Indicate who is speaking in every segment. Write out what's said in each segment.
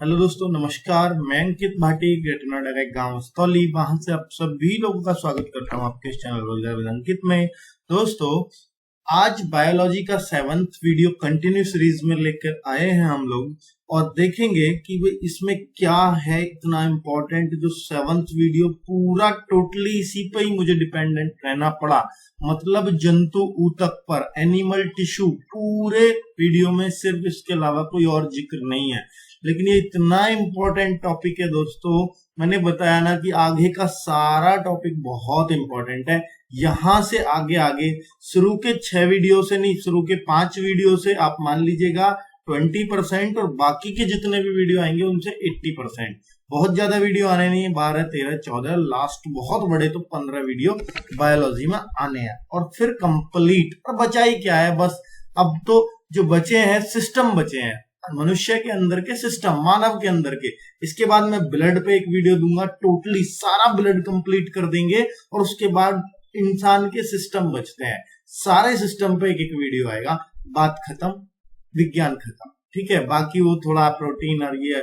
Speaker 1: Hello दोस्तों, नमस्कार। मैं अंकित भाटी, ग्रेटर नोएडा का एक गांव स्तौली, वहां से आप सभी लोगों का स्वागत करता हूं आपके इस चैनल रोजगार विद अंकित में। दोस्तों, आज बायोलॉजी का 7th वीडियो कंटिन्यू सीरीज में लेकर आए हैं हम लोग और देखेंगे कि वे इसमें क्या है इतना इम्पोर्टेंट। जो 7th वीडियो पूरा टोटली इसी पे ही मुझे डिपेंडेंट रहना पड़ा, मतलब जंतु ऊतक पर, एनिमल टिश्यू। पूरे वीडियो में सिर्फ इसके अलावा कोई और जिक्र नहीं है, लेकिन ये इतना इम्पोर्टेंट टॉपिक है दोस्तों। मैंने बताया ना कि आगे का सारा टॉपिक बहुत इम्पोर्टेंट है। यहां से आगे आगे शुरू के 6 वीडियो से नहीं, शुरू के 5 वीडियो से आप मान लीजिएगा 20% और बाकी के जितने भी वीडियो आएंगे उनसे 80%। बहुत ज्यादा वीडियो आने नहीं है, 12, 13, 14, लास्ट बहुत बड़े तो 15 वीडियो बायोलॉजी में आने हैं और फिर कंप्लीट। और बचा ही क्या है, बस अब तो जो बचे हैं सिस्टम बचे हैं, मनुष्य के अंदर के सिस्टम, मानव के अंदर के। इसके बाद मैं ब्लड पे एक वीडियो दूंगा, टोटली सारा ब्लड कंप्लीट कर देंगे और उसके बाद इंसान के सिस्टम बचते हैं, सारे सिस्टम पे एक एक वीडियो आएगा। बात खत्म, विज्ञान खत्म, ठीक है। बाकी वो थोड़ा प्रोटीन और ये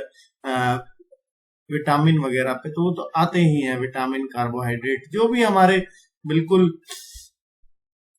Speaker 1: विटामिन वगैरह पे तो वो तो आते ही हैं, विटामिन, कार्बोहाइड्रेट, जो भी हमारे बिल्कुल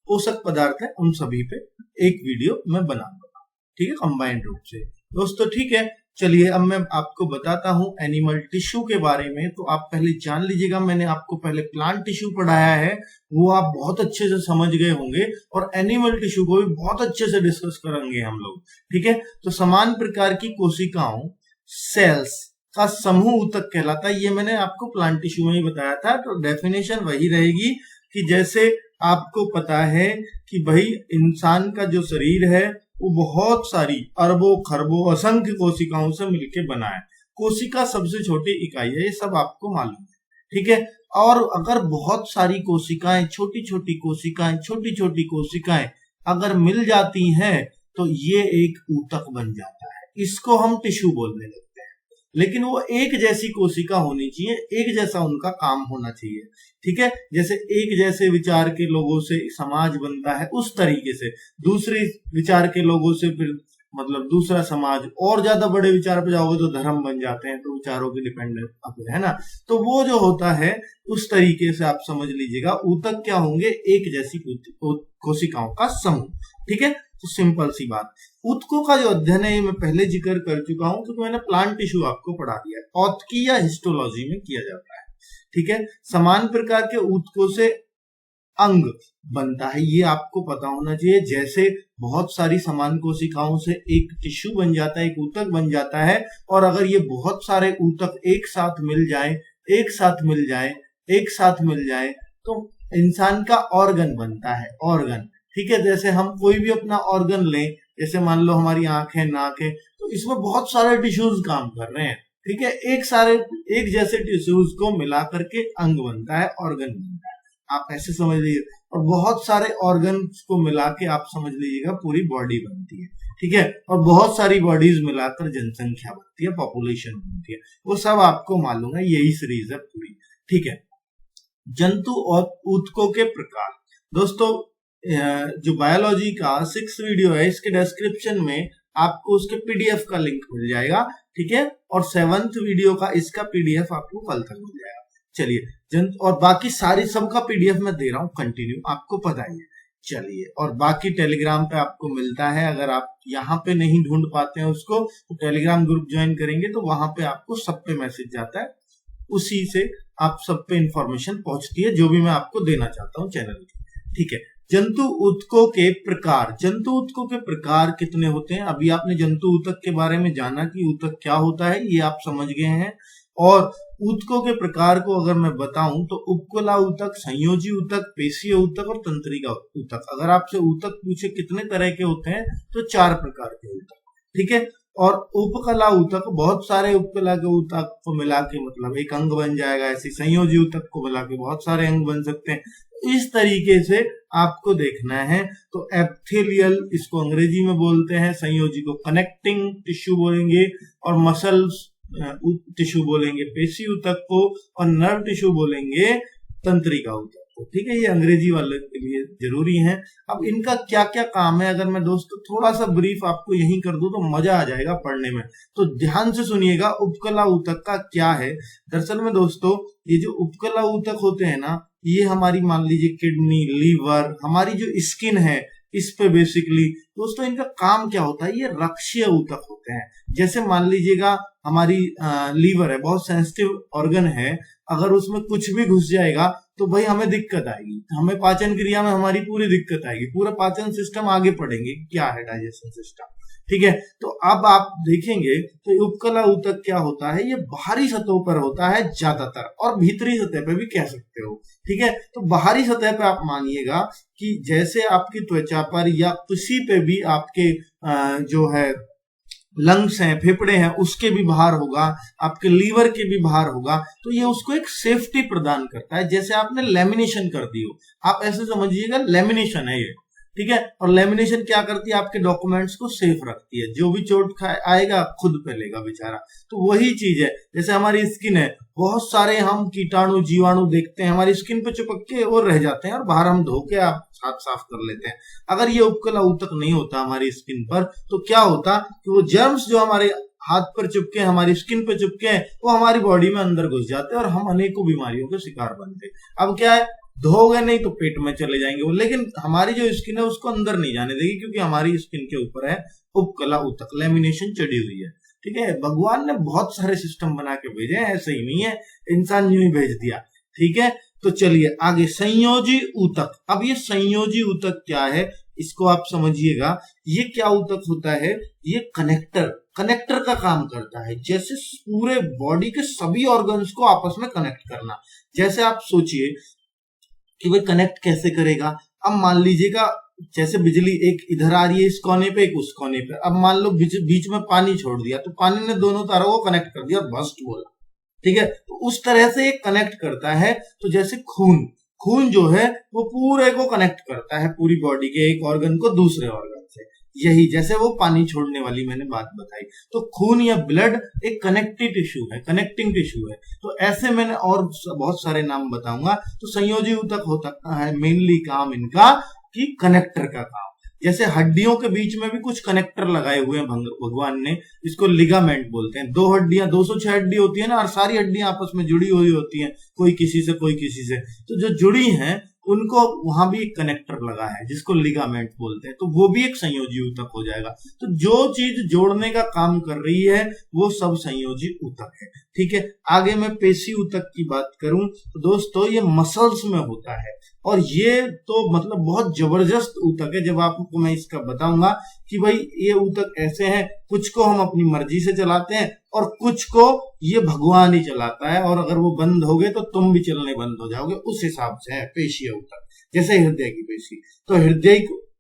Speaker 1: पोषक पदार्थ है, उन सभी पे एक वीडियो मैं बनाऊंगा, ठीक है, कंबाइंड रूप से। दोस्तों ठीक है, चलिए अब मैं आपको बताता हूं एनिमल टिश्यू के बारे में। तो आप पहले जान लीजिएगा, मैंने आपको पहले प्लांट टिश्यू पढ़ाया है, वो आप बहुत अच्छे से समझ गए होंगे, और एनिमल टिश्यू को भी बहुत अच्छे से डिस्कस करेंगे हम लोग, ठीक है। तो समान प्रकार की कोशिकाओं, सेल्स का समूह ऊतक कहलाता है। ये मैंने आपको प्लांट टिश्यू में ही बताया था, तो डेफिनेशन वही रहेगी कि जैसे आपको पता है कि भाई इंसान का जो शरीर है वो बहुत सारी अरबों खरबों असंख्य कोशिकाओं से मिलकर बना है। कोशिका सबसे छोटी इकाई है, ये सब आपको मालूम है, ठीक है। और अगर बहुत सारी कोशिकाएं, छोटी छोटी कोशिकाएं, छोटी छोटी कोशिकाएं अगर मिल जाती हैं तो ये एक ऊतक बन जाता है। इसको हम टिश्यू बोलने लगते हैं। लेकिन वो एक जैसी कोशिका होनी चाहिए, एक जैसा उनका काम होना चाहिए, ठीक है। जैसे एक जैसे विचार के लोगों से समाज बनता है, उस तरीके से दूसरे विचार के लोगों से फिर मतलब दूसरा समाज, और ज्यादा बड़े विचार पे जाओगे तो धर्म बन जाते हैं, तो विचारों की डिपेंडेंट है ना। तो वो जो होता है उस तरीके से आप समझ लीजिएगा, ऊतक क्या होंगे, एक जैसी कोशिकाओं का समूह, ठीक है। तो सिंपल सी बात, ऊतकों का जो अध्ययन है मैं पहले जिक्र कर चुका हूं, क्योंकि मैंने प्लांट टिश्यू आपको पढ़ा दिया है। औतकी या हिस्टोलॉजी में किया जाता है, ठीक है। समान प्रकार के ऊतकों से अंग बनता है, ये आपको पता होना चाहिए। जैसे बहुत सारी समान कोशिकाओं से एक टिश्यू बन जाता है, एक ऊतक बन जाता है, और अगर ये बहुत सारे ऊतक एक साथ मिल जाए, एक साथ मिल जाए, एक साथ मिल जाए, तो इंसान का ऑर्गन बनता है, ऑर्गन, ठीक है। जैसे हम कोई भी अपना ऑर्गन लें, जैसे मान लो हमारी आंख है, नाक है, तो इसमें बहुत सारे टिश्यूज काम कर रहे हैं, ठीक है। एक जैसे टिश्यूज को मिला करके अंग बनता है, ऑर्गन बनता है, आप ऐसे समझ लीजिए। और बहुत सारे ऑर्गन्स को मिला के आप समझ लीजिएगा पूरी बॉडी बनती है, ठीक है। और बहुत सारी बॉडीज मिलाकर जनसंख्या बनती है, पॉपुलेशन बनती है, वो सब आपको मालूम है, यही सीरीज है पूरी, ठीक है। जंतु और ऊतकों के प्रकार। दोस्तों, जो बायोलॉजी का 6th वीडियो है, इसके डिस्क्रिप्शन में आपको उसके पीडीएफ का लिंक मिल जाएगा, ठीक है। और 7th वीडियो का इसका पीडीएफ आपको कल तक मिल जाएगा। चलिए, और बाकी सारी सबका पीडीएफ मैं दे रहा हूँ कंटिन्यू, आपको पता ही है। चलिए, और बाकी टेलीग्राम पे आपको मिलता है, अगर आप यहाँ पे नहीं ढूंढ पाते हैं उसको, तो टेलीग्राम ग्रुप ज्वाइन करेंगे तो वहां पे आपको सब पे मैसेज जाता है, उसी से आप सब पे इंफॉर्मेशन पहुंचती है जो भी मैं आपको देना चाहता हूँ चैनल की, ठीक है। जंतु ऊतकों के प्रकार। जंतु ऊतकों के प्रकार कितने होते हैं? अभी आपने जंतु ऊतक के बारे में जाना कि ऊतक क्या होता है, ये आप समझ गए हैं। और ऊतकों के प्रकार को अगर मैं बताऊं तो उपकला ऊतक, संयोजी ऊतक, पेशीय ऊतक और तंत्रिका ऊतक। अगर आपसे ऊतक पूछे कितने तरह के होते हैं तो 4 प्रकार के ऊतक, ठीक है। और उपकला ऊतक, बहुत सारे उपकला के ऊतक को मिला के मतलब एक अंग बन जाएगा, ऐसे संयोजी ऊतक को मिला के बहुत सारे अंग बन सकते हैं। इस तरीके से आपको देखना है। तो एप्थेलियल इसको अंग्रेजी में बोलते हैं, संयोजी को कनेक्टिंग टिश्यू बोलेंगे, और मसल्स टिश्यू बोलेंगे पेशी ऊतक को, और नर्व टिश्यू बोलेंगे तंत्रिका ऊतक, को, ठीक है, ये अंग्रेजी वाले के लिए जरूरी है। अब इनका क्या क्या काम है अगर मैं दोस्तों थोड़ा सा ब्रीफ आपको यही कर दूं तो मजा आ जाएगा पढ़ने में, तो ध्यान से सुनिएगा उपकला ऊतक का क्या है। दरअसल में दोस्तों ये जो उपकला ऊतक होते हैं ना, ये हमारी मान लीजिए किडनी, लीवर, हमारी जो स्किन है इस पे बेसिकली दोस्तों इनका काम क्या होता है, ये रक्षीय ऊतक होते हैं। जैसे मान लीजिएगा हमारी लीवर है, बहुत सेंसिटिव ऑर्गन है, अगर उसमें कुछ भी घुस जाएगा तो भाई हमें दिक्कत आएगी, हमें पाचन क्रिया में हमारी पूरी दिक्कत आएगी, पूरा पाचन सिस्टम आगे पड़ेंगे, क्या है डाइजेशन सिस्टम, ठीक है। तो अब आप देखेंगे तो उपकला ऊतक क्या होता है, ये बाहरी सतहों पर होता है ज्यादातर, और भीतरी सतह पे भी कह सकते हो, ठीक है। तो बाहरी सतह पे आप मानिएगा कि जैसे आपकी त्वचा पर या किसी पे भी आपके जो है लंग्स हैं, फेफड़े हैं, उसके भी बाहर होगा, आपके लीवर के भी बाहर होगा, तो ये उसको एक सेफ्टी प्रदान करता है। जैसे आपने लेमिनेशन कर दी हो, आप ऐसे समझिएगा लेमिनेशन है ये, ठीक है। और लेमिनेशन क्या करती है, आपके डॉक्यूमेंट्स को सेफ रखती है, जो भी चोट आएगा खुद पे लेगा बेचारा। तो वही चीज है, जैसे हमारी स्किन है, बहुत सारे हम कीटाणु जीवाणु देखते हैं हमारी स्किन पे चिपक के और रह जाते हैं, और बाहर हम धो के आप हाथ साफ कर लेते हैं। अगर ये उपकला ऊतक नहीं होता हमारी स्किन पर तो क्या होता कि वो जर्म्स जो हमारे हाथ पर चिपके, हमारी स्किन पे चिपके हैं, वो हमारी बॉडी में अंदर घुस जाते हैं और हम अनेकों बीमारियों के शिकार बनते हैं। अब क्या है, धोगे नहीं तो पेट में चले जाएंगे वो, लेकिन हमारी जो स्किन है उसको अंदर नहीं जाने देगी, क्योंकि हमारी स्किन के ऊपर है उपकला ऊतक, लेमिनेशन चढ़ी हुई है, ठीक है। भगवान ने बहुत सारे सिस्टम बना के भेजे हैं, ऐसे ही नहीं है इंसान यूं ही भेज दिया, ठीक है। तो चलिए आगे, संयोजी ऊतक। अब ये संयोजी ऊतक क्या है, इसको आप समझिएगा। ये क्या ऊतक होता है, ये कनेक्टर का काम करता है, जैसे पूरे बॉडी के सभी ऑर्गन्स को आपस में कनेक्ट करना। जैसे आप सोचिए कि भाई कनेक्ट कैसे करेगा। अब मान लीजिएगा जैसे बिजली एक इधर आ रही है इस कोने पे, एक उस कोने पे, अब मान लो बीच में पानी छोड़ दिया, तो पानी ने दोनों तारों को कनेक्ट कर दिया और बस्ट बोला, ठीक है। तो उस तरह से एक कनेक्ट करता है। तो जैसे खून जो है वो पूरे को कनेक्ट करता है, पूरी बॉडी के एक ऑर्गन को दूसरे ऑर्गन से, यही जैसे वो पानी छोड़ने वाली मैंने बात बताई। तो खून या ब्लड एक कनेक्टिव टिश्यू है, कनेक्टिंग टिश्यू है। तो ऐसे मैंने और बहुत सारे नाम बताऊंगा। तो संयोजी ऊतक होता है मेनली काम इनका कि कनेक्टर का काम। जैसे हड्डियों के बीच में भी कुछ कनेक्टर लगाए हुए हैं भगवान ने, इसको लिगामेंट बोलते हैं। 2 हड्डियां, 206 हड्डी होती है ना, और सारी हड्डियां आपस में जुड़ी हुई होती हैं, कोई किसी से कोई किसी से। तो जो जुड़ी हैं उनको वहां भी एक कनेक्टर लगा है जिसको लिगामेंट बोलते हैं, तो वो भी एक संयोजी ऊतक हो जाएगा। तो जो चीज जोड़ने का काम कर रही है वो सब संयोजी ऊतक है, ठीक है। आगे मैं पेशी ऊतक की बात करूं तो दोस्तों ये मसल्स में होता है, और ये तो मतलब बहुत जबरदस्त ऊतक है। जब आपको मैं इसका बताऊंगा कि भाई ये ऊतक ऐसे हैं, कुछ को हम अपनी मर्जी से चलाते हैं और कुछ को ये भगवान ही चलाता है, और अगर वो बंद हो गए तो तुम भी चलने बंद हो जाओगे, उस हिसाब से है पेशीय ऊतक। जैसे हृदय की पेशी, तो हृदय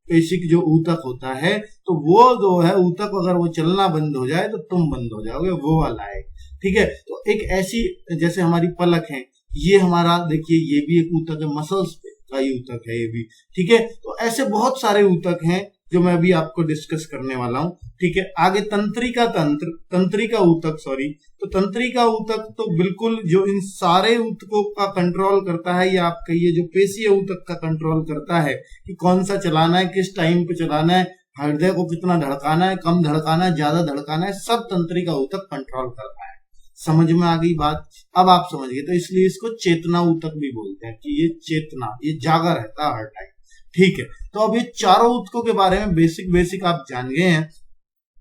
Speaker 1: पेशी की जो ऊतक होता है, तो वो जो है ऊतक अगर वो चलना बंद हो जाए तो तुम बंद हो जाओगे, वो वाला है, ठीक है। तो एक ऐसी, जैसे हमारी पलक है, ये हमारा देखिए ये भी एक ऊतक है, मसल्स का ही ऊतक है ये भी, ठीक है। तो ऐसे बहुत सारे ऊतक हैं जो मैं अभी आपको डिस्कस करने वाला हूं, ठीक है। आगे तंत्रिका ऊतक, सॉरी, तो तंत्रिका ऊतक तो बिल्कुल जो इन सारे ऊतकों का कंट्रोल करता है, या आप कहिए जो पेशीय ऊतक का कंट्रोल करता है कि कौन सा चलाना है, किस टाइम पे चलाना है, हृदय को कितना धड़काना है, कम धड़काना है, ज्यादा धड़काना है, सब तंत्रिका ऊतक कंट्रोल करता है। समझ में आ गई बात? अब आप समझ गए, तो इसलिए इसको चेतना ऊतक भी बोलते हैं कि ये चेतना, ये जागा रहता है हर टाइम, ठीक है। तो अब ये चारों ऊतकों के बारे में बेसिक आप जान गए हैं।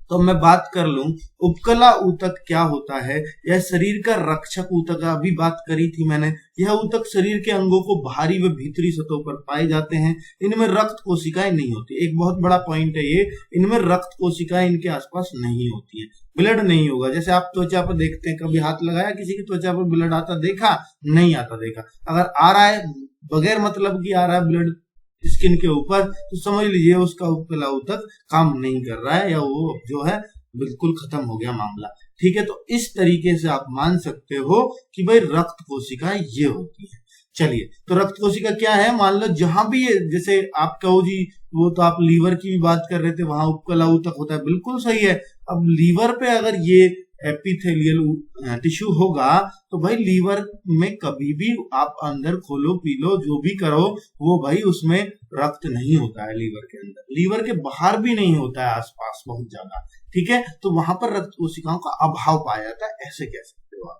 Speaker 1: तो मैं बात कर लूं उपकला ऊतक क्या होता है। यह शरीर का रक्षक ऊतक है, अभी बात करी थी मैंने। यह ऊतक शरीर के अंगों को बाहरी व भीतरी सतहों पर पाए जाते हैं। इनमें रक्त कोशिकाएं नहीं होती, एक बहुत बड़ा पॉइंट है ये, इनमें रक्त कोशिकाएं इनके आसपास नहीं होती है, ब्लड नहीं होगा। जैसे आप त्वचा पर देखते हैं, कभी हाथ लगाया किसी की त्वचा पर, ब्लड आता देखा? नहीं आता देखा। अगर आ रहा है बगैर मतलब की आ रहा है ब्लड स्किन के ऊपर, तो समझ लीजिए उसका उपकला ऊतक काम नहीं कर रहा है, या वो जो है बिल्कुल खत्म हो गया मामला, ठीक है। तो इस तरीके से आप मान सकते हो कि भाई रक्त कोशिका ये होती है। चलिए, तो रक्त कोशिका क्या है, मान लो जहां भी ये, जैसे आप कहो जी वो तो आप लीवर की भी बात कर रहे थे, वहां उपकला ऊतक होता है, बिल्कुल सही है। अब लीवर पे अगर ये एपिथेलियल टिश्यू होगा तो भाई लीवर में कभी भी आप अंदर खोलो पी लो जो भी करो वो भाई उसमें रक्त नहीं होता है लीवर के अंदर, लीवर के बाहर भी नहीं होता है आसपास बहुत ज्यादा, ठीक है। तो वहां पर रक्त कोशिकाओं का अभाव पाया जाता है, ऐसे कह सकते हो आप।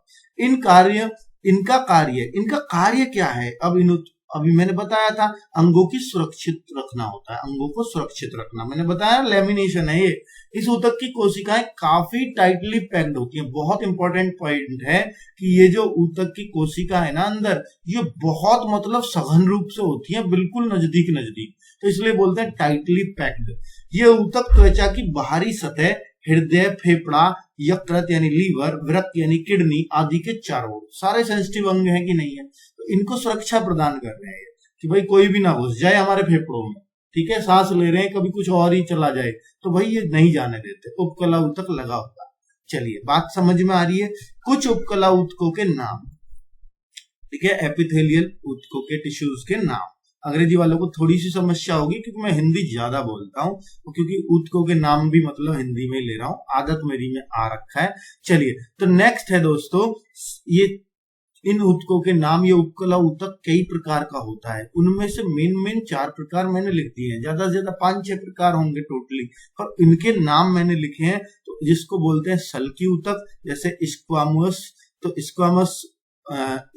Speaker 1: इनका कार्य क्या है? अभी मैंने बताया था अंगों की सुरक्षित रखना होता है, अंगों को सुरक्षित रखना मैंने बताया, लेमिनेशन है ये। इस ऊतक की कोशिकाएं काफी टाइटली पैक्ड होती हैं। बहुत इंपॉर्टेंट पॉइंट है कि ये जो ऊतक की कोशिका है ना अंदर, ये बहुत मतलब सघन रूप से होती है, बिल्कुल नजदीक नजदीक, तो इसलिए बोलते हैं टाइटली पैक्ड। ये ऊतक त्वचा की बाहरी सतह, हृदय, फेफड़ा, यकृत यानी लीवर, वृक्क यानी किडनी आदि के चारों ओर सारे सेंसिटिव अंग हैं कि नहीं है, तो इनको सुरक्षा प्रदान कर रहे हैं कि भाई कोई भी ना घुस जाए हमारे फेफड़ों में, ठीक है। सांस ले रहे हैं कभी कुछ और ही चला जाए तो भाई ये नहीं जाने देते, उपकला ऊतक लगा होता है। चलिए बात समझ में आ रही है। कुछ उपकला ऊतकों के नाम, ठीक है, एपिथेलियल ऊतकों के टिश्यूज के नाम। अंग्रेजी वालों को थोड़ी सी समस्या होगी क्योंकि मैं हिंदी ज्यादा बोलता हूँ, क्योंकि ऊतकों के नाम भी मतलब हिंदी में ले रहा हूँ, आदत मेरी में आ रखा है। चलिए तो नेक्स्ट है दोस्तों, ये इन ऊतकों के नाम। ये उपकला ऊतक कई प्रकार का होता है, उनमें से मेन 4 प्रकार मैंने लिख दिए हैं, ज्यादा से ज्यादा 5-6 प्रकार होंगे टोटली, और इनके नाम मैंने लिखे हैं। तो जिसको बोलते हैं सल्की ऊतक, जैसे स्क्वामस, तो स्क्वामस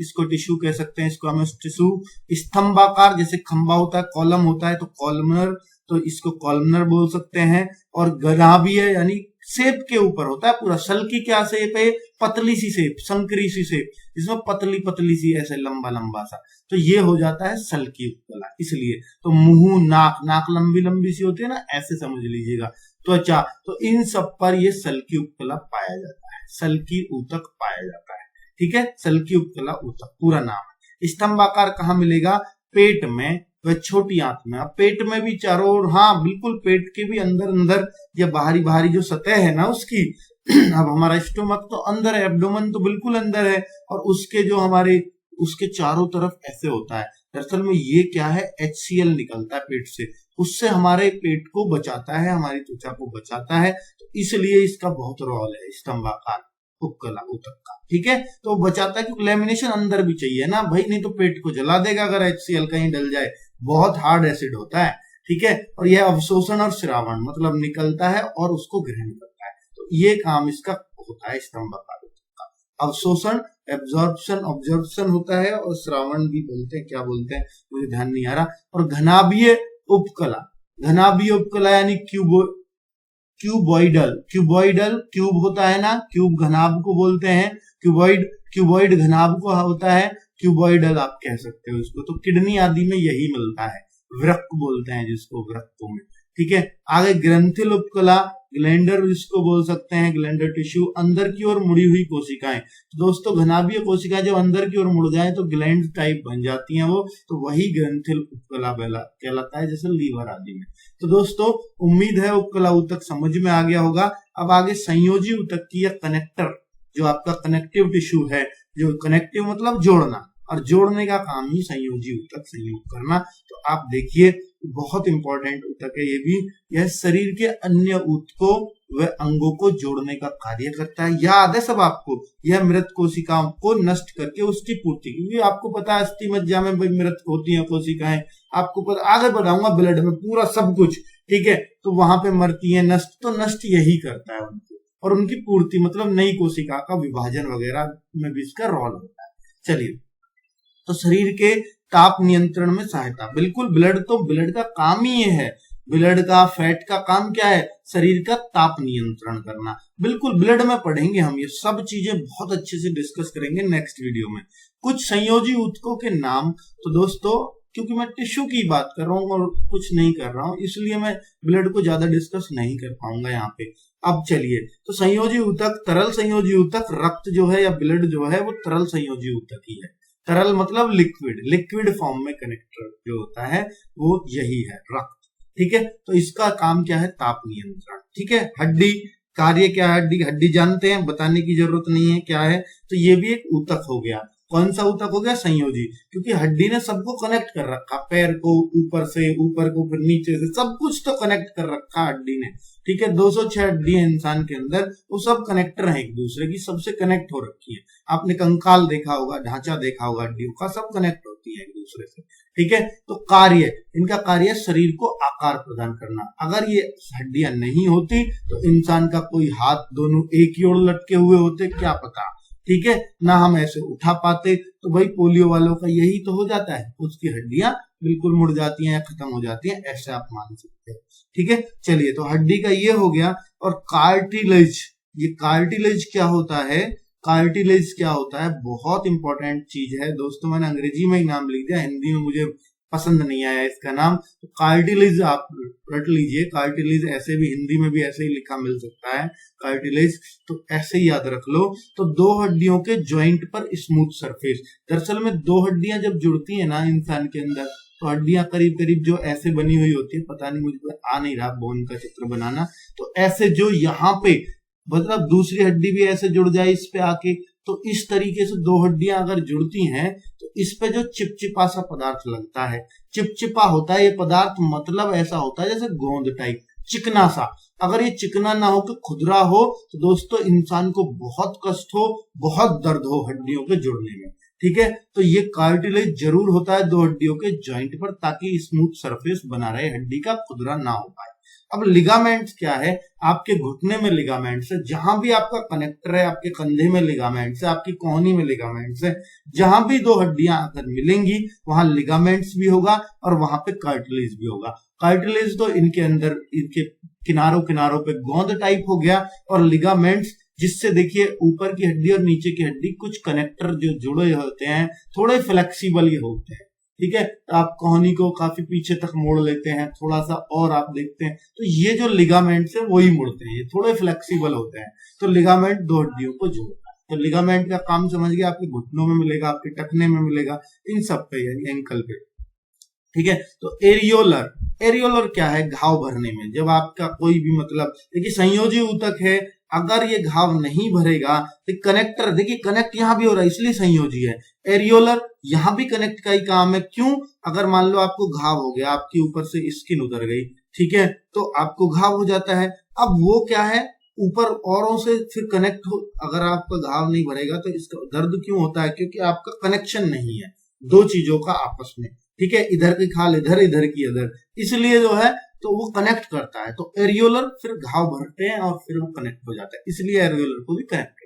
Speaker 1: इसको टिश्यू कह सकते हैं, स्क्वामस टिश्यू। स्तंभाकार जैसे खंबा होता है, कॉलम होता है तो कॉलमनर, तो इसको कॉलमनर बोल सकते हैं। और गनाभीय यानी शेप के ऊपर होता है पूरा। सल्की क्या शेप है? पतली सी शेप, संकरी सी शेप, जिसमें पतली पतली सी ऐसे लंबा लंबा सा, तो ये हो जाता है सल्की उपकला। इसलिए तो मुंह, नाक लंबी लंबी सी होती है ना, ऐसे समझ लीजिएगा। त्वचा, तो इन सब पर ये सल्की उपकला पाया जाता है, सल्की ऊतक पाया जाता है, ठीक है। सल्की उपकला ऊतक पूरा नाम। स्तंभाकार कहाँ मिलेगा? पेट में व छोटी आंत में। अब पेट में भी चारों ओर, हाँ बिल्कुल, पेट के भी अंदर या बाहरी जो सतह है ना उसकी अब हमारा स्टोमक तो अंदर है, एब्डोमेन तो बिल्कुल अंदर है, और उसके जो हमारे उसके चारों तरफ ऐसे होता है। दरअसल में ये क्या है, HCl निकलता है पेट से, उससे हमारे पेट को बचाता है, हमारी त्वचा को बचाता है, तो इसलिए इसका बहुत रोल है स्तंभाकार उपकला ऊतक का, ठीक है। तो बचाता है क्योंकि लेमिनेशन अंदर भी चाहिए ना भाई, नहीं तो पेट को जला देगा अगर HCl कहीं डल जाए, बहुत हार्ड एसिड होता है, ठीक है। और यह अवशोषण और श्रावण मतलब निकलता है और उसको ग्रहण करता है, तो ये काम इसका होता है स्तंभाकार ऊतक का। अवशोषण ऑब्जॉर्प्शन होता है, और श्रावण भी बोलते हैं, क्या बोलते हैं मुझे ध्यान नहीं आ रहा। और घनाभीय उपकला यानी क्यूबॉइडल क्यूब होता है ना, क्यूब घनाभ को बोलते हैं, क्यूबॉइड घनाभ को होता है, क्यूबॉइडल आप कह सकते हो इसको। तो किडनी आदि में यही मिलता है, वृक्क बोलते हैं जिसको, वृक्कों में, ठीक है। आगे ग्रंथिल उपकला, ग्लैंडर इसको बोल सकते हैं, ग्लैंडर टिश्यू, अंदर की ओर मुड़ी हुई कोशिकाएं। तो दोस्तों घनाभीय कोशिकाएं जब अंदर की ओर मुड़ जाए तो ग्लैंड टाइप बन जाती हैं वो, तो वही ग्रंथिल उपकला कहलाता है, जैसे लीवर आदि में। तो दोस्तों उम्मीद है उपकला ऊतक समझ में आ गया होगा। अब आगे संयोजी ऊतक की, या कनेक्टर, जो आपका कनेक्टिव टिश्यू है, जो कनेक्टिव मतलब जोड़ना, और जोड़ने का काम ही संयोजी ऊतक, संयोग करना। तो आप देखिए बहुत इंपॉर्टेंट ऊतक है ये भी, यह शरीर के अन्य ऊतकों व अंगों को जोड़ने का कार्य करता है। याद है सब आपको, यह मृत कोशिकाओं को नष्ट करके उसकी पूर्ति, क्योंकि आपको पता है अस्थि मज्जा में मृत होती हैं कोशिकाएं, आपको पता, आगे बढ़ाऊंगा ब्लड में पूरा सब कुछ, ठीक है। तो वहां पे मरती है नष्ट, तो नष्ट यही करता है उनको, और उनकी पूर्ति मतलब नई कोशिका का विभाजन वगैरह में भी इसका रोल होता है। चलिए, तो शरीर के ताप नियंत्रण में सहायता, बिल्कुल ब्लड का काम ही ये है, ब्लड का, फैट का काम क्या है, शरीर का ताप नियंत्रण करना। बिल्कुल ब्लड में पढ़ेंगे हम, ये सब चीजें बहुत अच्छे से डिस्कस करेंगे नेक्स्ट वीडियो में। कुछ संयोजी ऊतकों के नाम, तो दोस्तों क्योंकि मैं टिश्यू की बात कर रहा हूँ और कुछ नहीं कर रहा हूँ, इसलिए मैं ब्लड को ज्यादा डिस्कस नहीं कर पाऊंगा यहाँ पे। अब चलिए, तो संयोजी ऊतक, तरल संयोजी ऊतक, रक्त जो है या ब्लड जो है वो तरल संयोजी ऊतक ही है। तरल मतलब लिक्विड फॉर्म में कनेक्टर जो होता है वो यही है, रक्त, ठीक है। तो इसका काम क्या है, ताप नियंत्रण, ठीक है। हड्डी, कार्य क्या है, हड्डी जानते हैं, बताने की जरूरत नहीं है क्या है, तो ये भी एक ऊतक हो गया। कौन सा ऊतक हो गया? संयोजी, क्योंकि हड्डी ने सबको कनेक्ट कर रखा, पैर को ऊपर से, ऊपर को फिर नीचे से, सब कुछ तो कनेक्ट कर रखा हड्डी ने। ठीक है, 206 हड्डी है इंसान के अंदर, वो सब कनेक्टर है एक दूसरे की, सबसे कनेक्ट हो रखी है। आपने कंकाल देखा होगा, ढांचा देखा होगा हड्डियों का, सब कनेक्ट होती है एक दूसरे से। ठीक है, तो कार्य, इनका कार्य शरीर को आकार प्रदान करना। अगर ये हड्डियां नहीं होती तो इंसान का कोई हाथ दोनों एक ही ओर लटके हुए होते, क्या पता। ठीक है, ना हम ऐसे उठा पाते। तो भाई पोलियो वालों का यही तो हो जाता है, उसकी हड्डियां बिल्कुल मुड़ जाती हैं या खत्म हो जाती हैं, ऐसे आप मान सकते हैं। ठीक है, चलिए, तो हड्डी का ये हो गया। और कार्टिलेज, ये कार्टिलेज क्या होता है? कार्टिलेज क्या होता है? बहुत इंपॉर्टेंट चीज है दोस्तों, मैंने अंग्रेजी में ही नाम लिख दिया, हिंदी में मुझे पसंद नहीं आया इसका नाम। तो कार्टिलेज आप रट लीजिए, कार्टिलेज ऐसे भी हिंदी में भी ऐसे ही लिखा मिल सकता है, कार्टिलेज, तो ऐसे ही याद रख लो। तो दो हड्डियों के जॉइंट पर स्मूथ सरफेस, दरअसल में दो हड्डियां जब जुड़ती है ना इंसान के अंदर, तो हड्डियां करीब करीब जो ऐसे बनी हुई होती है, पता नहीं मुझे आ नहीं रहा बोन का चित्र बनाना, तो ऐसे जो यहाँ पे मतलब दूसरी हड्डी भी ऐसे जुड़ जाए इस पे आके, तो इस तरीके से दो हड्डियां अगर जुड़ती हैं तो इस पे जो चिपचिपा सा पदार्थ लगता है, चिपचिपा होता है ये पदार्थ, मतलब ऐसा होता है जैसे गोंद टाइप, चिकना सा। अगर ये चिकना ना हो कि खुदरा हो तो दोस्तों इंसान को बहुत कष्ट हो, बहुत दर्द हो हड्डियों के जुड़ने में। ठीक है, तो ये कार्टिलेज जरूर होता है दो हड्डियों के जॉइंट पर, ताकि स्मूथ सरफेस बना रहे, हड्डी का खुदरा ना हो पाए। अब लिगामेंट्स क्या है? आपके घुटने में लिगामेंट्स है, जहां भी आपका कनेक्टर है, आपके कंधे में लिगामेंट्स है, आपकी कोहनी में लिगामेंट्स है, जहां भी दो हड्डियां अगर मिलेंगी वहां लिगामेंट्स भी होगा और वहां पे कार्टिलेज भी होगा। कार्टिलेज तो इनके अंदर, इनके किनारों किनारों पे गोंद टाइप हो गया, और लिगामेंट्स जिससे देखिए ऊपर की हड्डी और नीचे की हड्डी कुछ कनेक्टर जो जुड़े होते हैं, थोड़े फ्लेक्सिबल ही होते हैं। ठीक है, तो आप कोहनी को काफी पीछे तक मोड़ लेते हैं, थोड़ा सा और आप देखते हैं तो ये जो लिगामेंट्स है वही मुड़ते हैं, ये थोड़े फ्लेक्सिबल होते हैं। तो लिगामेंट दो हड्डियों को जोड़ता है। तो लिगामेंट का काम समझ गया, आपके घुटनों में मिलेगा, आपके टखने में मिलेगा, इन सब पे, यानी एंकल पे। ठीक है, तो एरियोलर, एरियोलर क्या है? घाव भरने में, जब आपका कोई भी मतलब, देखिए संयोजी ऊतक है, अगर ये घाव नहीं भरेगा तो कनेक्टर, देखिए कनेक्ट यहाँ भी हो रहा है इसलिए संयोजी है। एरियोलर यहाँ भी कनेक्ट का ही काम है। क्यों? अगर मान लो आपको घाव हो गया, आपके ऊपर से स्किन उतर गई, ठीक है, तो आपको घाव हो जाता है। अब वो क्या है, ऊपर औरों से फिर कनेक्ट हो, अगर आपका घाव नहीं भरेगा तो इसका दर्द क्यों होता है? क्योंकि आपका कनेक्शन नहीं है दो चीजों का आपस में। ठीक है, इधर की खाल इधर, इधर की इधर, इसलिए जो है तो वो कनेक्ट करता है। तो एरियोलर फिर घाव भरते हैं और फिर वो कनेक्ट हो जाता है, इसलिए एरियोलर को भी कनेक्ट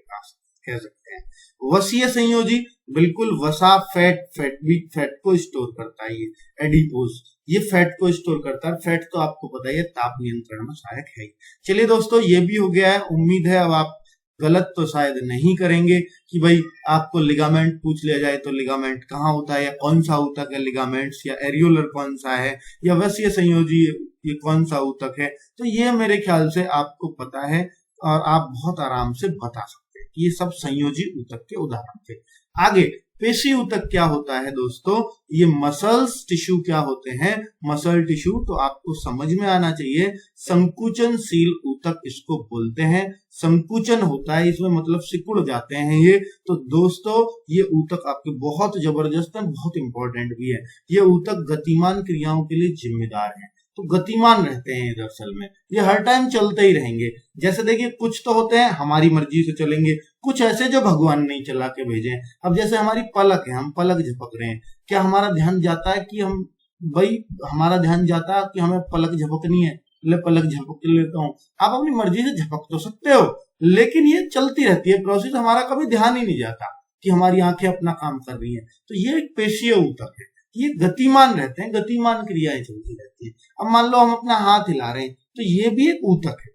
Speaker 1: कह सकते हैं। वसीय संयोजी, बिल्कुल वसा, फैट, फैट को स्टोर करता है ये। एडिपोज, ये फैट को स्टोर करता है। फैट तो आपको पता है ताप नियंत्रण में सहायक है। चलिए दोस्तों, ये भी हो गया है। उम्मीद है अब आप गलत तो शायद नहीं करेंगे कि भाई आपको लिगामेंट पूछ लिया जाए तो लिगामेंट कहाँ होता है, या कौन सा ऊतक है लिगामेंट्स, या एरियोलर कौन सा है, या वसीय संयोजी ये कौन सा ऊतक है। तो ये मेरे ख्याल से आपको पता है और आप बहुत आराम से बता सकते हैं कि ये सब संयोजी ऊतक के उदाहरण थे। आगे पेशी ऊतक क्या होता है दोस्तों? ये मसल्स टिश्यू क्या होते हैं? मसल टिश्यू तो आपको समझ में आना चाहिए, संकुचनशील ऊतक इसको बोलते हैं। संकुचन होता है इसमें, मतलब सिकुड़ जाते हैं ये। तो दोस्तों ये ऊतक आपके बहुत जबरदस्त है, बहुत इंपॉर्टेंट भी है। ये ऊतक गतिमान क्रियाओं के लिए जिम्मेदार है, तो गतिमान रहते हैं दरअसल में, ये हर टाइम चलते ही रहेंगे। जैसे देखिए कुछ तो होते हैं हमारी मर्जी से चलेंगे, कुछ ऐसे जो भगवान नहीं चला के भेजे। अब जैसे हमारी पलक है, हम पलक झपक रहे हैं, क्या हमारा ध्यान जाता है कि हम, भाई हमारा ध्यान जाता है कि हमें पलक झपकनी है, ले पलक झपक लेता हूँ। आप अपनी मर्जी से झपक तो सकते हो, लेकिन ये चलती रहती है प्रोसेस, हमारा कभी ध्यान ही नहीं जाता कि हमारी आंखें अपना काम कर रही हैं। तो ये एक पेशीय ऊतक है, ये गतिमान रहते हैं, गतिमान क्रियाएं चलती रहती है। अब मान लो हम अपना हाथ हिला रहे हैं तो ये भी एक ऊतक है।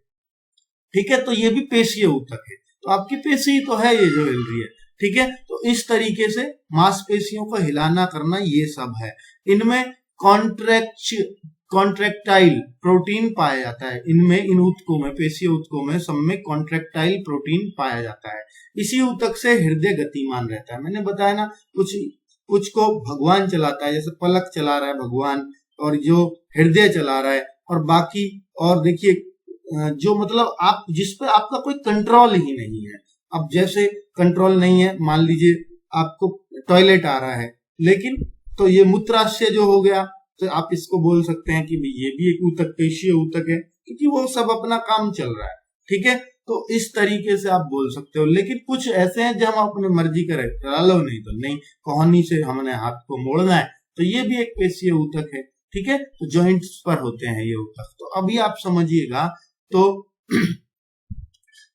Speaker 1: ठीक है, तो ये भी पेशीय ऊतक है। तो आपकी पेशी तो है ये जो हिल रही है। ठीक है, तो इस तरीके से मांसपेशियों को हिलाना करना ये सब है। इनमें कॉन्ट्रैक्टाइल प्रोटीन पाया जाता है। इनमें, इन ऊतकों में, पेशीय ऊतकों में सब में कॉन्ट्रैक्टाइल प्रोटीन पाया जाता है। इसी ऊतक से हृदय गतिमान रहता है। मैंने बताया ना, कुछ को भगवान चलाता है, जैसे पलक चला रहा है भगवान, और जो हृदय चला रहा है, और बाकी, और देखिए जो मतलब आप जिस पे आपका कोई कंट्रोल ही नहीं है। अब जैसे कंट्रोल नहीं है, मान लीजिए आपको टॉयलेट आ रहा है, लेकिन तो ये मूत्राशय जो हो गया, तो आप इसको बोल सकते हैं कि ये भी एक ऊतक, पेशीय ऊतक है, क्योंकि वो सब अपना काम चल रहा है। ठीक है, तो इस तरीके से आप बोल सकते हो। लेकिन कुछ ऐसे हैं जो हम अपनी मर्जी करें चला लो, नहीं तो नहीं, कोहनी से हमने हाथ को मोड़ना है, तो ये भी एक पेशीय ऊतक है। ठीक है, तो जॉइंट्स पर होते हैं ये ऊतक। तो अभी आप समझिएगा, तो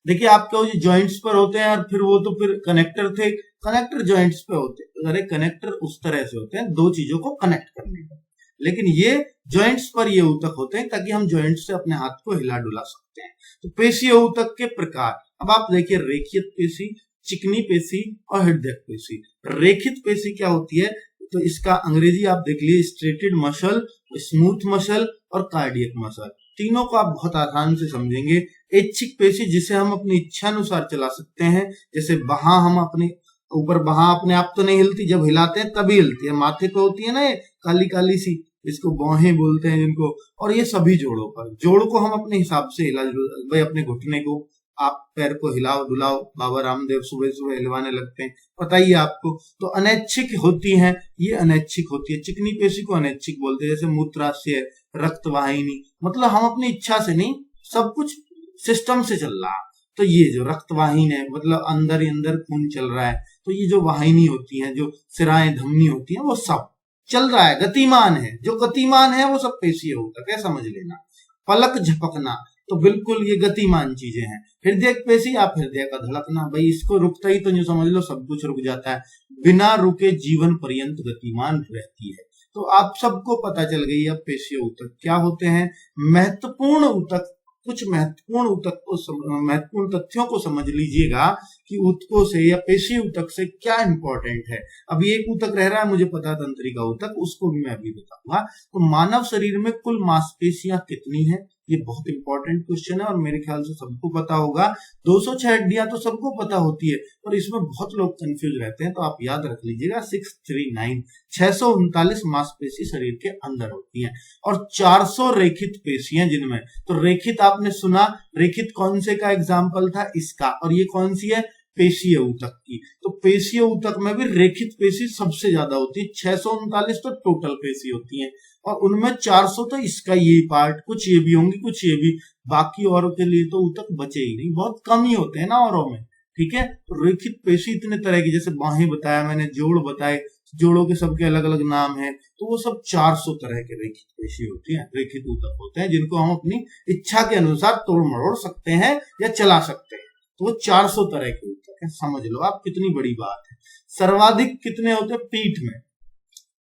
Speaker 1: देखिए आपके ये जॉइंट्स पर होते हैं, और फिर वो तो फिर कनेक्टर थे, कनेक्टर जॉइंट्स पे होते हैं। अरे कनेक्टर उस तरह से होते हैं दो चीजों को कनेक्ट करने का, लेकिन ये जॉइंट्स पर ये ऊतक होते हैं ताकि हम जॉइंट से अपने हाथ को हिला डुला सकते हैं। तो पेशीय ऊतक के प्रकार, अब आप देखिए रेखित पेशी, चिकनी पेशी और हृदयक पेशी। रेखित पेशी क्या होती है, तो इसका अंग्रेजी आप देख लीजिए, स्ट्रेटेड मसल, स्मूथ मसल और कार्डियक मसल। तीनों को आप बहुत आसान से समझेंगे। ऐच्छिक पेशी जिसे हम अपनी इच्छा अनुसार चला सकते हैं, जैसे बाहां हम अपने ऊपर, बाहां अपने आप तो नहीं हिलती, जब हिलाते हैं तभी हिलती है। माथे पे होती है ना ये काली काली सी, इसको बाहें बोलते हैं जिनको। और ये सभी जोड़ों पर, जोड़ को हम अपने हिसाब से हिला, भाई अपने घुटने को आप पैर को हिलाओ डुलाओ, बाबा रामदेव सुबह सुबह हिलवाने लगते हैं, पता ही है आपको। तो अनैच्छिक होती हैं, ये अनैच्छिक होती है। चिकनी पेशी को अनैच्छिक बोलते हैं, जैसे मूत्राशय, रक्तवाहिनी, मतलब हम अपनी इच्छा से नहीं, सब कुछ सिस्टम से चल रहा। तो ये जो रक्तवाहिनी है, मतलब अंदर ही अंदर खून चल रहा है, तो ये जो वाहिनी होती है, जो सिराएं धमनी होती है, वो सब चल रहा है, गतिमान है। जो गतिमान है वो सब पेशीय ऊतक है, समझ लेना। पलक झपकना, तो बिल्कुल ये गतिमान चीजें हैं। हृदय पेशी, आप हृदय का धड़कना, भाई इसको रुकता ही तो जो समझ लो सब कुछ रुक जाता है। बिना रुके जीवन पर्यंत गतिमान रहती है। तो आप सबको पता चल गई अब पेशीय ऊतक क्या होते हैं। महत्वपूर्ण ऊतक, कुछ महत्वपूर्ण ऊतक को, महत्वपूर्ण तथ्यों को समझ लीजिएगा कि ऊतकों से या पेशी ऊतक से क्या इंपॉर्टेंट है। अभी एक ऊतक रह रहा है मुझे पता, तंत्रिका ऊतक, उसको भी मैं अभी बताऊंगा। तो मानव शरीर में कुल मांसपेशियां कितनी है, ये बहुत इंपॉर्टेंट क्वेश्चन है, और मेरे ख्याल से सबको पता होगा। 206 हड्डियां तो सबको पता होती है, पर इसमें बहुत लोग कंफ्यूज रहते हैं, तो आप याद रख लीजिएगा 639, 639 मांसपेशी शरीर के अंदर होती हैं, और 400 रेखित पेशियां जिनमें, तो रेखित आपने सुना, रेखित कौन से का एग्जाम्पल था, इसका, और ये कौन सी है, पेशीय ऊतक की। तो पेशीय ऊतक में भी रेखित पेशी सबसे ज्यादा होती है, 639 तो टोटल पेशी होती है, और उनमें 400 तो इसका ये पार्ट, कुछ ये भी होंगी कुछ ये भी, बाकी औरों के लिए तो ऊतक बचे ही नहीं, बहुत कम ही होते हैं ना औरों में। ठीक है, तो रेखित पेशी इतने तरह की, जैसे बाहें बताया मैंने, जोड़ बताए, जोड़ों के सबके अलग अलग नाम हैं, तो वो सब 400 तरह के रेखित पेशी होती हैं, रेखित ऊतक होते हैं, जिनको हम अपनी इच्छा के अनुसार तोड़ मरोड़ सकते हैं या चला सकते हैं। तो वो 400 तरह के ऊतक है, समझ लो आप कितनी बड़ी बात है। सर्वाधिक कितने होते हैं पीठ में,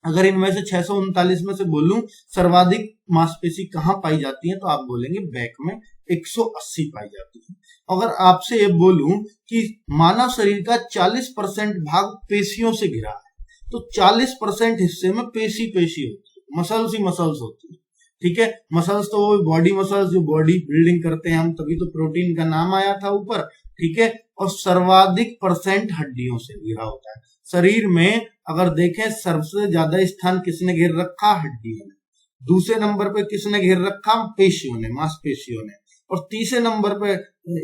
Speaker 1: अगर इनमें से 639 में से बोलूं सर्वाधिक मांसपेशी कहां पाई जाती है, तो आप बोलेंगे बैक में 180 पाई जाती है। अगर आपसे ये बोलूं कि मानव शरीर का 40% भाग पेशियों से घिरा है, तो 40% हिस्से में पेशी पेशी होती है, मसल्स ही मसल्स होती है। ठीक है, मसल्स तो वो बॉडी मसल्स जो बॉडी बिल्डिंग करते हैं हम, तभी तो प्रोटीन का नाम आया था ऊपर। ठीक है, और सर्वाधिक परसेंट हड्डियों से घिरा होता है। शरीर में अगर देखें सबसे ज्यादा स्थान किसने घेर रखा, हड्डियों ने। दूसरे नंबर पे किसने घेर रखा, पेशियों ने, मांसपेशियों ने। और तीसरे नंबर पे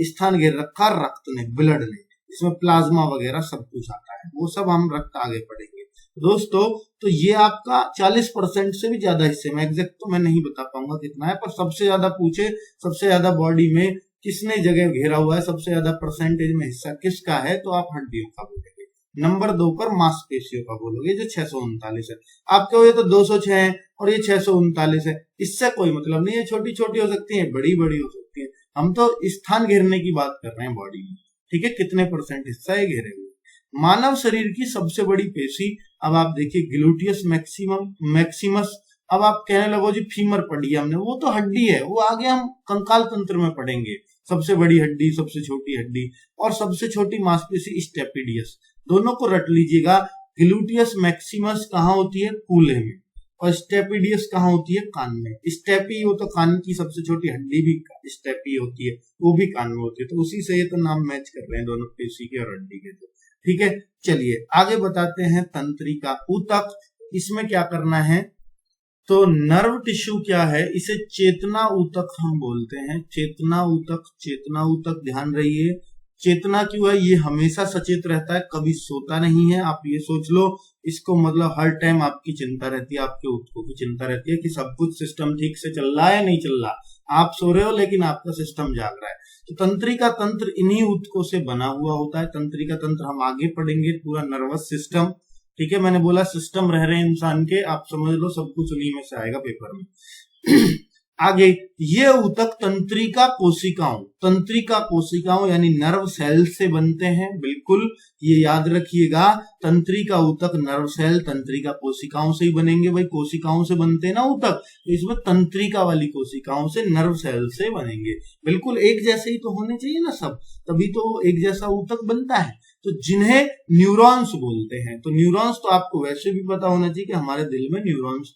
Speaker 1: स्थान घेर रखा रक्त ने, ब्लड ने, इसमें प्लाज्मा वगैरह सब कुछ आता है, वो सब हम रक्त आगे पढ़ेंगे दोस्तों। तो ये आपका 40% से भी ज्यादा हिस्से में, एग्जैक्ट तो मैं नहीं बता पाऊंगा कितना है, पर सबसे ज्यादा पूछे, सबसे ज्यादा बॉडी में किसने जगह घेरा हुआ है, सबसे ज्यादा परसेंटेज में हिस्सा किसका है, तो आप हड्डियों का बोलेंगे। नंबर 2 पर मांसपेशियों का बोलोगे, जो 639 है। आपके ये तो 206 है और ये 639 है, इससे कोई मतलब नहीं है, छोटी छोटी हो सकती है, बड़ी बड़ी हो सकती है, हम तो स्थान घेरने की बात कर रहे हैं बॉडी में। ठीक है, कितने परसेंट हिस्सा है घेरे हुए। मानव शरीर की सबसे बड़ी पेशी, अब आप देखिए ग्लूटियस मैक्सिमस। अब आप कहने लगो जी फीमर पढ़ी हमने, वो तो हड्डी है, वो आगे हम कंकाल तंत्र में पढ़ेंगे। सबसे बड़ी हड्डी, सबसे छोटी हड्डी, और सबसे छोटी मांसपेशी स्टेपिडियस, दोनों को रट लीजिएगा। ग्लूटियस मैक्सिमस कहाँ होती है, कूल्हे में, और स्टेपिडियस कहाँ होती है, कान में। स्टेपी वो तो कान की सबसे छोटी हड्डी भी स्टेपी होती है, वो भी कान में होती है, तो उसी से ये तो नाम मैच कर रहे हैं दोनों, पेशी के और हड्डी के। तो ठीक है, चलिए आगे बताते हैं तंत्रिका ऊतक। इसमें क्या करना है, तो नर्व टिश्यू क्या है, इसे चेतना ऊतक हम बोलते हैं, चेतना ऊतक, चेतना ऊतक ध्यान रहिए, चेतना क्यों है, ये हमेशा सचेत रहता है, कभी सोता नहीं है। आप ये सोच लो, इसको मतलब हर टाइम आपकी चिंता रहती है, आपके ऊतकों की चिंता रहती है कि सब कुछ सिस्टम ठीक से चल रहा है या नहीं चल रहा। आप सो रहे हो लेकिन आपका सिस्टम जाग रहा है। तो तंत्रिका तंत्र इन्हीं ऊतकों से बना हुआ होता है। तंत्रिका तंत्र हम आगे पढ़ेंगे, पूरा नर्वस सिस्टम, ठीक है। मैंने बोला सिस्टम रह रहे हैं इंसान के, आप समझ लो सब कुछ उन्हीं में से आएगा पेपर में। आगे, ये ऊतक तंत्रिका कोशिकाओं यानी नर्व सेल से बनते हैं। बिल्कुल ये याद रखिएगा, तंत्रिका ऊतक नर्व सेल तंत्रिका कोशिकाओं से ही बनेंगे। भाई कोशिकाओं से बनते हैं ना ऊतक, तो इसमें तंत्रिका वाली कोशिकाओं से, नर्व सेल से बनेंगे। बिल्कुल एक जैसे ही तो होने चाहिए ना सब, तभी तो एक जैसा ऊतक बनता है। तो जिन्हें न्यूरॉन्स बोलते हैं, तो न्यूरॉन्स तो आपको वैसे भी पता होना चाहिए कि हमारे दिल में न्यूरॉन्स,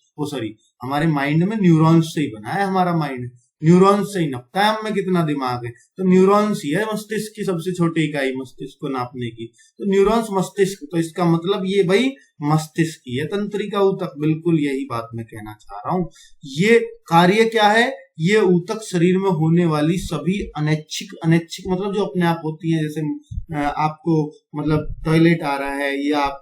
Speaker 1: हमारे माइंड में न्यूरॉन्स से ही बना है। हमारा माइंड न्यूरॉन्स से ही नपता है, हमें कितना दिमाग है, तो न्यूरॉन्स ही है मस्तिष्क की सबसे छोटी इकाई, मस्तिष्क को नापने की। तो न्यूरॉन्स मस्तिष्क, तो इसका मतलब ये भाई मस्तिष्क की है तंत्रिका ऊतक। बिल्कुल यही बात मैं कहना चाह रहा हूं। ये कार्य क्या है, ये ऊतक शरीर में होने वाली सभी अनैच्छिक मतलब जो अपने आप होती है, जैसे आपको मतलब टॉयलेट आ रहा है या आप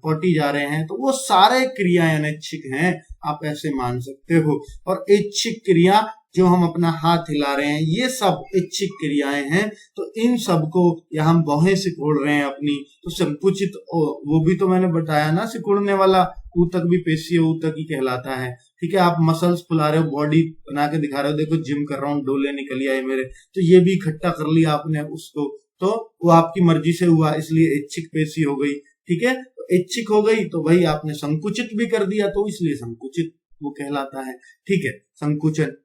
Speaker 1: पॉटी जा रहे हैं, तो वो सारे क्रियाएं अनैच्छिक हैं, आप ऐसे मान सकते हो। और ऐच्छिक क्रिया, जो हम अपना हाथ हिला रहे हैं, ये सब ऐच्छिक क्रियाएं हैं। तो इन सब को, या हम बाहें सिकोड़ रहे हैं अपनी, तो संकुचित, वो भी तो मैंने बताया ना, सिकुड़ने वाला ऊतक भी पेशीय ऊतक ही कहलाता है। ठीक है, आप मसल्स फुला रहे हो, बॉडी बना के दिखा रहे हो, देखो जिम कर रहा हूँ, डोले निकल आए मेरे, तो ये भी इकट्ठा कर लिया आपने उसको, तो वो आपकी मर्जी से हुआ, इसलिए ऐच्छिक पेशी हो गई। ठीक है, तो ऐच्छिक हो गई तो भाई आपने संकुचित भी कर दिया, तो इसलिए संकुचित वो कहलाता है। ठीक है, संकुचन।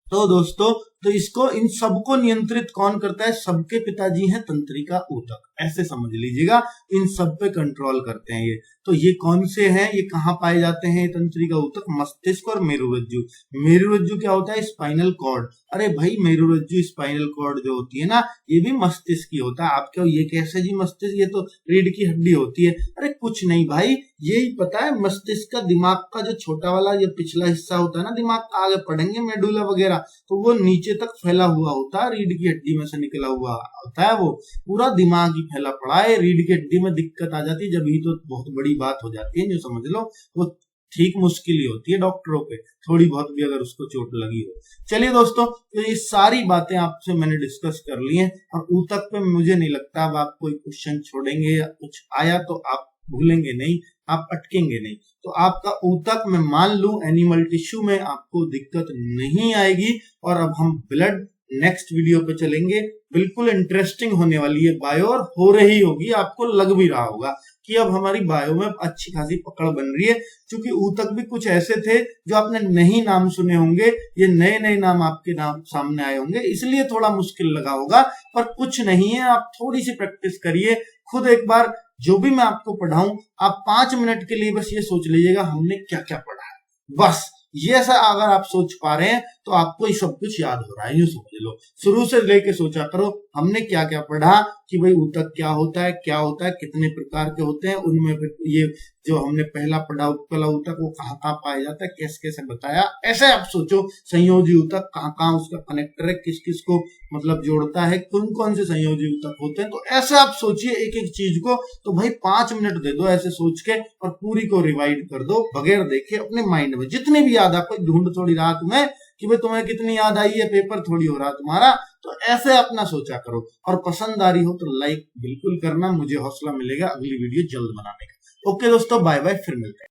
Speaker 1: तो दोस्तों, तो इसको, इन सबको नियंत्रित कौन करता है, सबके पिताजी हैं तंत्रिका ऊतक, ऐसे समझ लीजिएगा, इन सब पे कंट्रोल करते हैं ये। तो ये कौन से हैं, ये कहाँ पाए जाते हैं तंत्रिका ऊतक, मस्तिष्क और मेरुरज्जु। मेरुरज्जु क्या होता है, स्पाइनल कॉर्ड। अरे भाई मेरुरज्जु स्पाइनल कॉर्ड जो होती है ना, ये भी मस्तिष्क की होता है। आप क्या, ये कैसे जी मस्तिष्क, ये तो रीढ़ की हड्डी होती है। अरे कुछ नहीं भाई, यही पता है, मस्तिष्क का, दिमाग का जो छोटा वाला ये पिछला हिस्सा होता है ना दिमाग का, आगे पढ़ेंगे मेडुला वगैरह, तो वो नीचे तक फैला हुआ होता है, रीढ़ की हड्डी में से निकला हुआ होता है, वो पूरा दिमाग ही फैला पड़ा है। रीढ़ की हड्डी में दिक्कत आ जाती है जब ही, तो बहुत बड़ी बात हो जाती है, जो समझ लो वो ठीक मुश्किल ही होती है डॉक्टरों पे, थोड़ी बहुत भी अगर उसको चोट लगी हो। चलिए दोस्तों, तो ये सारी बातें आपसे मैंने डिस्कस कर ली हैं, और ऊतक पे मुझे नहीं लगता अब आप कोई क्वेश्चन छोड़ेंगे, या कुछ आया तो आप भूलेंगे नहीं, आप अटकेंगे नहीं। तो आपका ऊतक में मान लूं एनिमल टिश्यू में आपको दिक्कत नहीं आएगी। और अब हम ब्लड नेक्स्ट वीडियो पे चलेंगे, बिल्कुल इंटरेस्टिंग होने वाली है बायो, और हो रही होगी, आपको लग भी रहा होगा कि अब हमारी बायो में अच्छी खासी पकड़ बन रही है। क्योंकि ऊतक भी कुछ ऐसे थे जो आपने नहीं नाम सुने होंगे, ये नए नए नाम आपके नाम सामने आए होंगे, इसलिए थोड़ा मुश्किल लगा होगा, पर कुछ नहीं है, आप थोड़ी सी प्रैक्टिस करिए खुद। एक बार जो भी मैं आपको पढ़ाऊं, आप 5 मिनट के लिए बस ये सोच लीजिएगा हमने क्या क्या पढ़ा है, बस ये ऐसा अगर आप सोच पा रहे हैं तो आपको ये सब कुछ याद हो रहा है, यूं समझ लो। शुरू से लेके सोचा करो हमने क्या क्या पढ़ा, कि भाई ऊतक क्या होता है, कितने प्रकार के होते हैं, उनमें फिर ये जो हमने पहला पढ़ा उपकला ऊतक, वो कहाँ कहाँ पाया जाता है, कैसे कैसे बताया। ऐसे आप सोचो, संयोजी ऊतक कहाँ कहाँ उसका कनेक्टर है, किस किस को मतलब जोड़ता है, कौन कौन से संयोजी ऊतक होते हैं, तो ऐसे आप सोचिए एक एक चीज को। तो भाई 5 मिनट दे दो ऐसे सोच के, और पूरी को रिवाइड कर दो बगैर देखे अपने माइंड में, जितनी भी याद आपको, ढूंढ थोड़ी रहा तुम्हें कि भाई तुम्हें कितनी याद आई है, पेपर थोड़ी हो रहा तुम्हारा, तो ऐसे अपना सोचा करो। और पसंद आ रही हो तो लाइक बिल्कुल करना, मुझे हौसला मिलेगा अगली वीडियो जल्द बनाने का। ओके दोस्तों, बाय बाय, फिर मिलते हैं।